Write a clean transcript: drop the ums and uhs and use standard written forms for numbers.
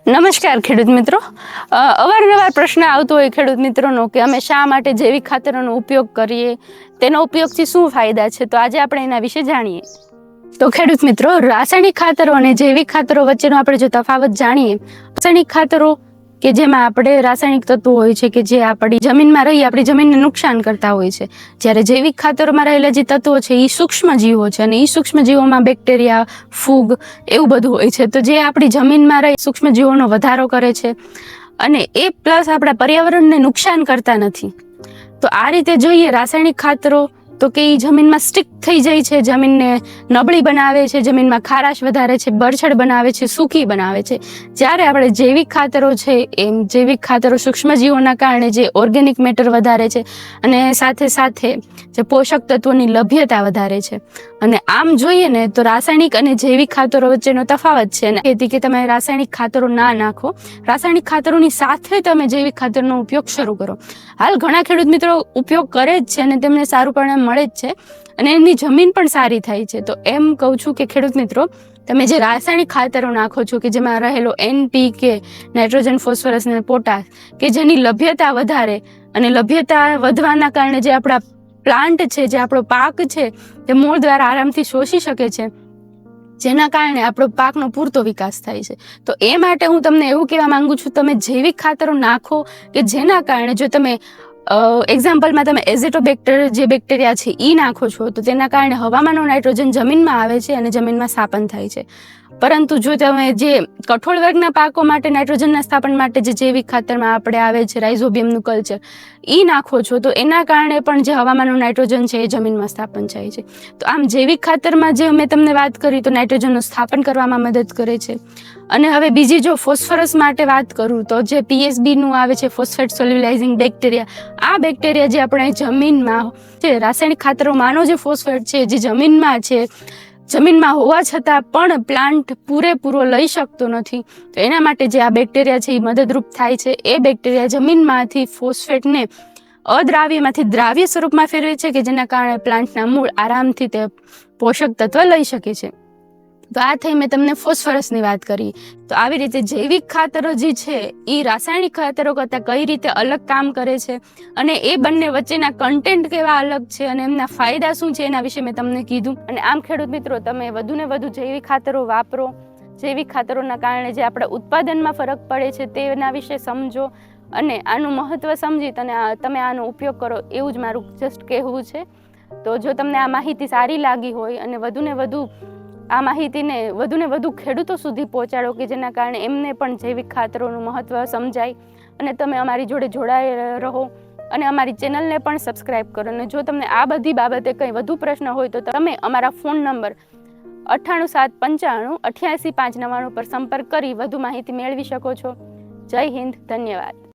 નમસ્કાર ખેડૂત મિત્રો, અવારનવાર પ્રશ્ન આવતો હોય ખેડૂત મિત્રોનો કે અમે શા માટે જૈવિક ખાતરોનો ઉપયોગ કરીએ, તેનો ઉપયોગથી શું ફાયદા છે, તો આજે આપણે એના વિશે જાણીએ. તો ખેડૂત મિત્રો, રાસાયણિક ખાતરો અને જૈવિક ખાતરો વચ્ચેનો આપણે જો તફાવત જાણીએ, રાસાયણિક ખાતરો કે જેમાં આપણે રાસાયણિક તત્વો હોય છે કે જે આપણી જમીનમાં રહી આપણી જમીનને નુકસાન કરતા હોય છે, જ્યારે જૈવિક ખાતરોમાં રહેલા જે તત્વો છે એ સૂક્ષ્મ જીવો છે અને એ સૂક્ષ્મ જીવોમાં બેક્ટેરિયા, ફૂગ એવું બધું હોય છે, તો જે આપણી જમીનમાં રહી સૂક્ષ્મ જીવોનો વધારો કરે છે અને એ પ્લસ આપણા પર્યાવરણને નુકસાન કરતા નથી. તો આ રીતે જોઈએ રાસાયણિક ખાતરો તો કે એ જમીનમાં સ્ટિક થઈ જાય છે, જમીનને નબળી બનાવે છે, જમીનમાં ખારાશ વધારે છે, બરછડ બનાવે છે, સૂકી બનાવે છે. જ્યારે આપણે જૈવિક ખાતરો છે એમ જૈવિક ખાતરો સૂક્ષ્મજીવોના કારણે જે ઓર્ગેનિક મેટર વધારે છે અને સાથે સાથે જે પોષક તત્વોની લભ્યતા વધારે છે. અને આમ જોઈએ ને તો રાસાયણિક અને જૈવિક ખાતરો વચ્ચેનો તફાવત છે ને તેથી કે તમે રાસાયણિક ખાતરો ના નાખો, રાસાયણિક ખાતરોની સાથે તમે જૈવિક ખાતરનો ઉપયોગ શરૂ કરો. હાલ ઘણા ખેડૂત મિત્રો ઉપયોગ કરે જ છે અને તેમને સારું પરિણામ મળે જ છે અને એમની જમીન પણ સારી થાય છે. તો એમ કહું છું કે ખેડૂત મિત્રો, તમે જે રાસાયણિક ખાતરો નાખો છો કે જેમાં રહેલો NPK, નાઇટ્રોજન, ફોસ્ફરસ અને પોટાશ કે જેની લભ્યતા વધારે અને લભ્યતા વધવાના કારણે જે આપણા પ્લાન્ટ છે, જે આપણો પાક છે તે મૂળ દ્વારા આરામથી શોષી શકે છે, જેના કારણે આપણો પાકનો પૂરતો વિકાસ થાય છે. તો એ માટે હું તમને એવું કહેવા માંગુ છું, તમે જૈવિક ખાતરો નાખો કે જેના કારણે જો તમે એક્ઝામ્પલમાં તમે એઝેટોબેક્ટર જે બેક્ટેરિયા છે એ નાખો છો તો તેના કારણે હવામાંનો નાઇટ્રોજન જમીનમાં આવે છે અને જમીનમાં સ્થાપન થાય છે. પરંતુ જો તમે જે કઠોળ વર્ગના પાકો માટે નાઇટ્રોજનના સ્થાપન માટે જે જૈવિક ખાતરમાં આપણે આવે છે રાઇઝોબિયમનું કલ્ચર એ નાખો છો તો એના કારણે પણ જે હવામાંનું નાઇટ્રોજન છે એ જમીનમાં સ્થાપન થાય છે. તો આમ જૈવિક ખાતરમાં જે મેં તમને વાત કરી તો નાઇટ્રોજનનું સ્થાપન કરવામાં મદદ કરે છે. અને હવે બીજી જો ફોસ્ફરસ માટે વાત કરું તો જે PSBનું આવે છે ફોસ્ફેટ સોલ્યુલાઇઝિંગ બેક્ટેરિયા, આ બેક્ટેરિયા જે આપણે જમીનમાં છે રાસાયણિક ખાતરોમાંનો જે ફોસ્ફેટ છે જે જમીનમાં છે, જમીનમાં હોવા છતાં પણ પ્લાન્ટ પૂરેપૂરો લઈ શકતો નથી, તો એના માટે જે આ બેક્ટેરિયા છે એ મદદરૂપ થાય છે. એ બેક્ટેરિયા જમીનમાંથી ફોસ્ફેટને અદ્રાવ્યમાંથી દ્રાવ્ય સ્વરૂપમાં ફેરવે છે કે જેના કારણે પ્લાન્ટના મૂળ આરામથી તે પોષક તત્વ લઈ શકે છે. તો આ થઈ મેં તમને ફોસ્ફરસની વાત કરી. તો આવી રીતે જૈવિક ખાતરો જે છે એ રાસાયણિક ખાતરો કરતાં કઈ રીતે અલગ કામ કરે છે અને એ બંને વચ્ચેના કન્ટેન્ટ કેવા અલગ છે અને એમના ફાયદા શું છે એના વિશે મેં તમને કીધું. અને આમ ખેડૂત મિત્રો, તમે વધુને વધુ જૈવિક ખાતરો વાપરો, જૈવિક ખાતરોના કારણે જે આપણા ઉત્પાદનમાં ફરક પડે છે તેના વિશે સમજો અને આનું મહત્વ સમજી તમે આનો ઉપયોગ કરો, એવું જ મારું જસ્ટ કહેવું છે. તો જો તમને આ માહિતી સારી લાગી હોય અને વધુને વધુ આ માહિતીને વધુ ખેડૂતો સુધી પહોંચાડો કે જેના કારણે એમને પણ જૈવિક ખાતરોનું મહત્વ સમજાય અને તમે અમારી જોડે જોડાઈ રહો અને અમારી ચેનલને પણ સબસ્ક્રાઈબ કરો. અને જો તમને આ બધી બાબતે કંઈ વધુ પ્રશ્ન હોય તો તમે અમારા ફોન નંબર 9875588599 પર સંપર્ક કરી વધુ માહિતી મેળવી શકો છો. જય હિન્દ, ધન્યવાદ.